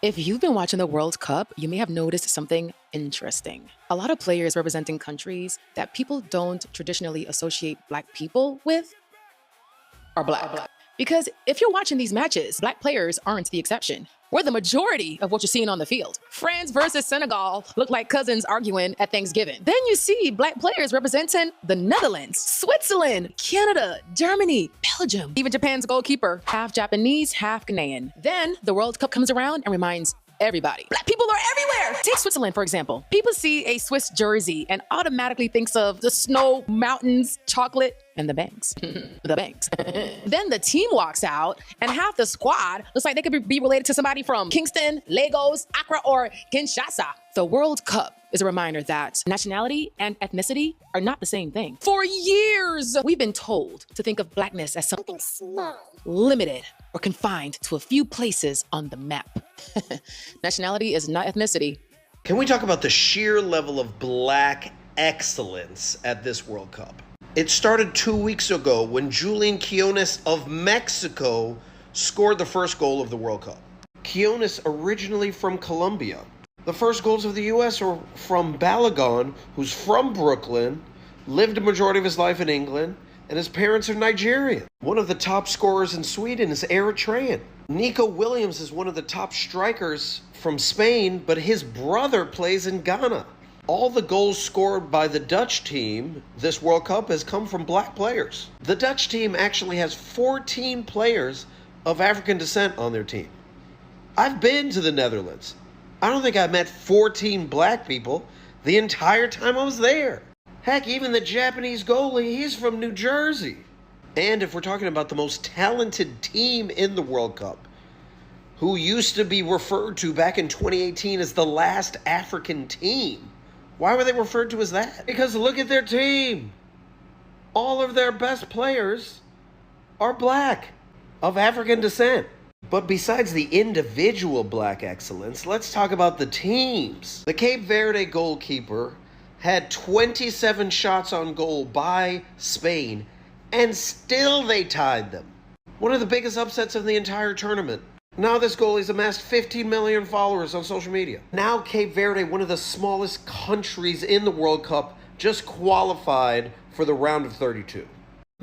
If you've been watching the World Cup, you may have noticed something interesting. A lot of players representing countries that people don't traditionally associate Black people with are Black. Because if you're watching these matches, Black players aren't the exception. We're the majority of what you're seeing on the field. France versus Senegal look like cousins arguing at Thanksgiving. Then you see Black players representing the Netherlands, Switzerland, Canada, Germany, Belgium, even Japan's goalkeeper, half Japanese, half Ghanaian. Then the World Cup comes around and reminds everybody. Black people are everywhere. Take Switzerland, for example. People see a Swiss jersey and automatically thinks of the snow, mountains, chocolate, and the banks. The banks. Then the team walks out and half the squad looks like they could be related to somebody from Kingston, Lagos, Accra, or Kinshasa. The World Cup is a reminder that nationality and ethnicity are not the same thing. For years, we've been told to think of Blackness as something small, limited, or confined to a few places on the map. Nationality is not ethnicity. Can we talk about the sheer level of Black excellence at this World Cup? It started 2 weeks ago when Julian Quinones of Mexico scored the first goal of the World Cup. Quinones originally from Colombia. The first goals of the U.S. are from Balogun, who's from Brooklyn, lived a majority of his life in England, and his parents are Nigerian. One of the top scorers in Sweden is Eritrean. Nico Williams is one of the top strikers from Spain, but his brother plays in Ghana. All the goals scored by the Dutch team this World Cup has come from Black players. The Dutch team actually has 14 players of African descent on their team. I've been to the Netherlands. I don't think I met 14 Black people the entire time I was there. Heck, even the Japanese goalie, he's from New Jersey. And if we're talking about the most talented team in the World Cup, who used to be referred to back in 2018 as the last African team, why were they referred to as that? Because look at their team. All of their best players are Black, of African descent. But besides the individual Black excellence, let's talk about the teams. The Cape Verde goalkeeper had 27 shots on goal by Spain, and still they tied them. One of the biggest upsets of the entire tournament. Now this goalie's amassed 15 million followers on social media. Now Cape Verde, one of the smallest countries in the World Cup, just qualified for the round of 32.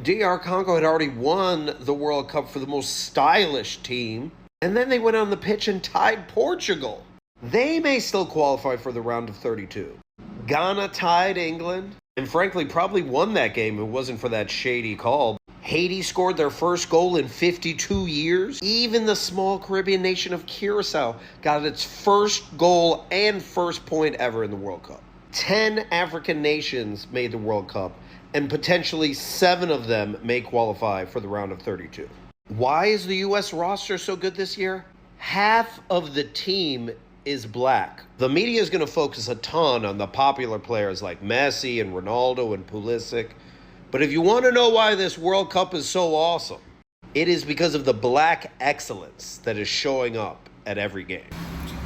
DR Congo had already won the World Cup for the most stylish team, and then they went on the pitch and tied Portugal. They may still qualify for the round of 32. Ghana tied England, and frankly probably won that game if it wasn't for that shady call. Haiti scored their first goal in 52 years. Even the small Caribbean nation of Curacao got its first goal and first point ever in the World Cup. 10 African nations made the World Cup, and potentially 7 of them may qualify for the round of 32. Why is the U.S. roster so good this year? Half of the team is Black. The media is going to focus a ton on the popular players like Messi and Ronaldo and Pulisic. But if you want to know why this World Cup is so awesome, it is because of the Black excellence that is showing up at every game.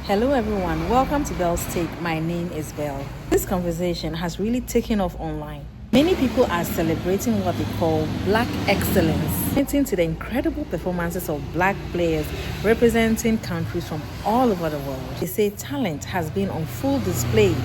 Hello everyone, welcome to Belle's Take. My name is Belle. This conversation has really taken off online. Many people are celebrating what they call Black excellence, pointing to the incredible performances of Black players representing countries from all over the world. They say talent has been on full display,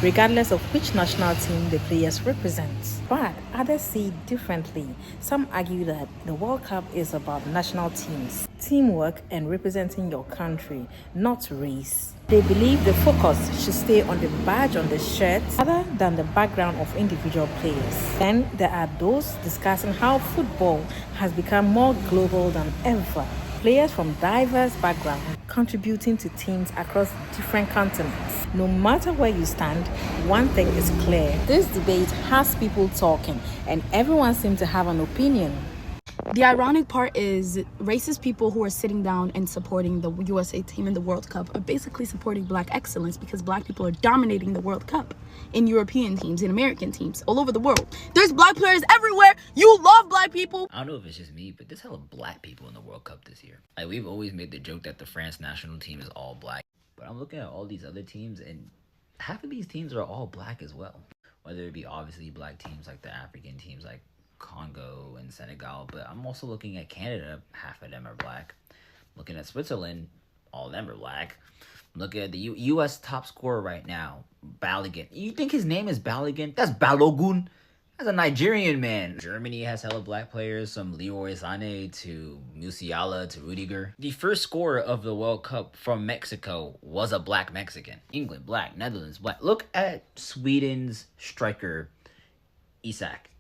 regardless of which national team the players represent. But others see it differently. Some argue that the World Cup is about national teams, teamwork, and representing your country, not race. They believe the focus should stay on the badge on the shirt rather than the background of individual players. Then there are those discussing how football has become more global than ever. Players from diverse backgrounds contributing to teams across different continents. No matter where you stand, one thing is clear. This debate has people talking, and everyone seems to have an opinion. The ironic part is racist people who are sitting down and supporting the USA team in the World Cup are basically supporting Black excellence because Black people are dominating the World Cup in European teams, in American teams, all over the world. There's Black players everywhere. You love Black people. I don't know if it's just me, but there's hella Black people in the World Cup this year. Like, we've always made the joke that the France national team is all Black. But I'm looking at all these other teams, and half of these teams are all Black as well. Whether it be obviously Black teams like the African teams like Congo and Senegal, but I'm also looking at Canada, half of them are Black. Looking at Switzerland, all of them are black. Look at the U.S. top scorer right now, Balogun. You think his name is Balogun? That's Balogun. That's a Nigerian man. Germany has hella black players, from Leroy Sané to Musiala to Rudiger. The first scorer of the World Cup from Mexico was a black Mexican. England, black. Netherlands, black. Look at Sweden's striker, Isak.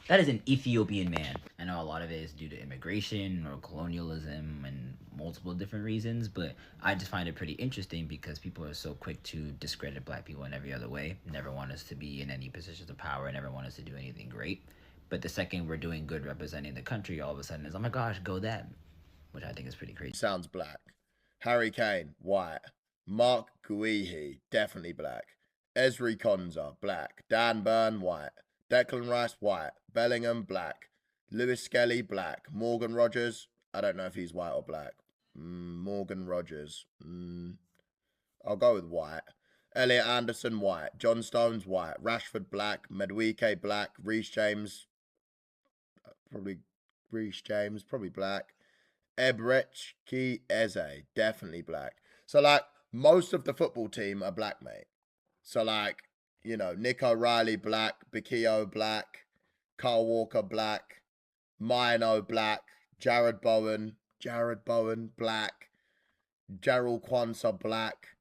That is an Ethiopian man. I know a lot of it is due to immigration or colonialism and multiple different reasons, but I just find it pretty interesting because people are so quick to discredit black people in every other way. Never want us to be in any positions of power, never want us to do anything great. But the second we're doing good representing the country, all of a sudden it's, oh my gosh, go them. Which I think is pretty crazy. Sounds black. Harry Kane, white. Mark Guehi, definitely black. Ezri Konza, black. Dan Burn, white. Declan Rice, white. Bellingham, black. Lewis Skelly, black. Morgan Rogers, I don't know if he's white or black. Morgan Rogers, I'll go with white. Elliot Anderson, white. John Stones, white. Rashford, black. Madueke, black. Reece James, probably black. Ebrechki Eze, definitely black. So, like, most of the football team are black, mate. So, like, you know, Nick O'Reilly, black. Bikio, black. Carl Walker, black. Mino, black. Jared Bowen, black. Gerald Kwanzaa, black.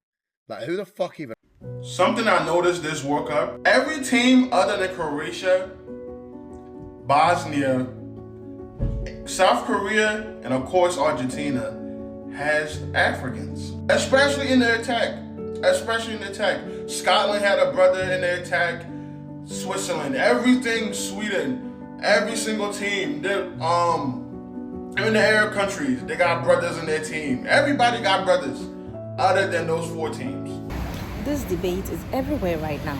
Like, who the fuck even? Something I noticed this World Cup, every team other than Croatia, Bosnia, South Korea, and of course Argentina has Africans, especially in the attack. Scotland had a brother in the attack. Switzerland, everything, Sweden, every single team. They're in the Arab countries, they got brothers in their team. Everybody got brothers, other than those 4 teams. This debate is everywhere right now.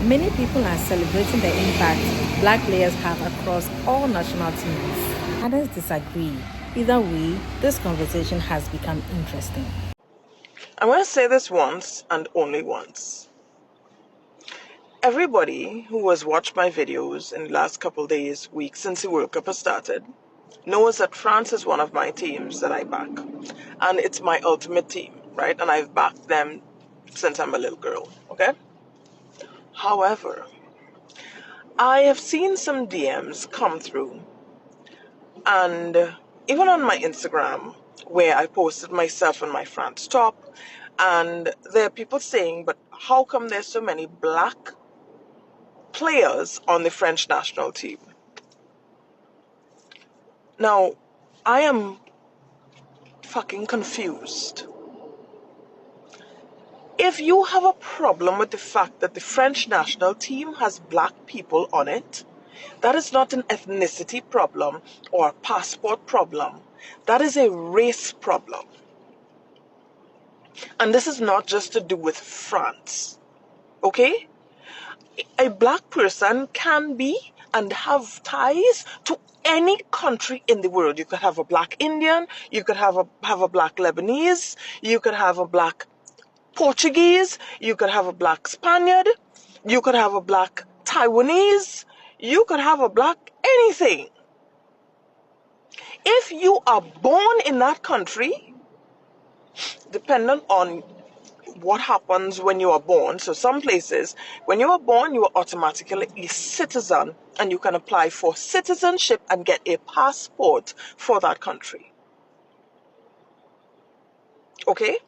Many people are celebrating the impact black players have across all national teams. Others disagree. Either way, this conversation has become interesting. I'm going to say this once and only once. Everybody who has watched my videos in the last couple days, weeks since the World Cup has started, knows that France is one of my teams that I back. And it's my ultimate team, right? And I've backed them since I'm a little girl, okay? However, I have seen some DMs come through, and even on my Instagram, where I posted myself in my France top, and there are people saying, but how come there's so many black players on the French national team? Now, I am fucking confused. If you have a problem with the fact that the French national team has black people on it, that is not an ethnicity problem or a passport problem. That is a race problem. And this is not just to do with France, okay? A black person can be and have ties to any country in the world. You could have a black Indian, you could have a black Lebanese, you could have a black Portuguese, you could have a black Spaniard, you could have a black Taiwanese, you could have a black anything. If you are born in that country, depending on what happens when you are born, so some places, when you are born, you are automatically a citizen and you can apply for citizenship and get a passport for that country. Okay?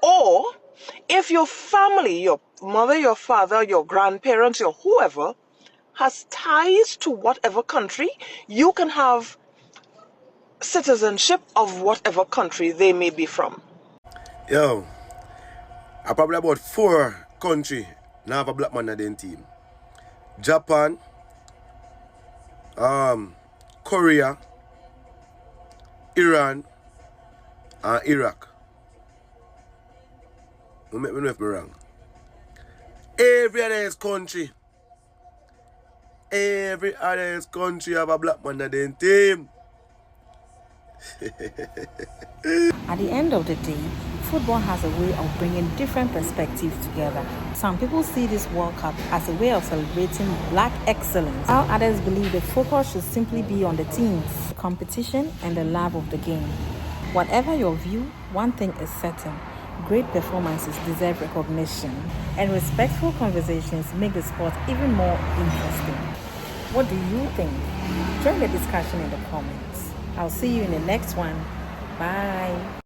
Or if your family, your mother, your father, your grandparents, your whoever, has ties to whatever country, you can have citizenship of whatever country they may be from. Yo, I probably about 4 countries now have a black man in their team. Japan, Korea, Iran, and Iraq. Don't make me know if I'm wrong. Every other country have a black man in their team. At the end of the day, football has a way of bringing different perspectives together. Some people see this World Cup as a way of celebrating black excellence, while others believe the focus should simply be on the teams, the competition, and the love of the game. Whatever your view, one thing is certain. Great performances deserve recognition, and respectful conversations make the sport even more interesting. What do you think? Join the discussion in the comments. I'll see you in the next one. Bye.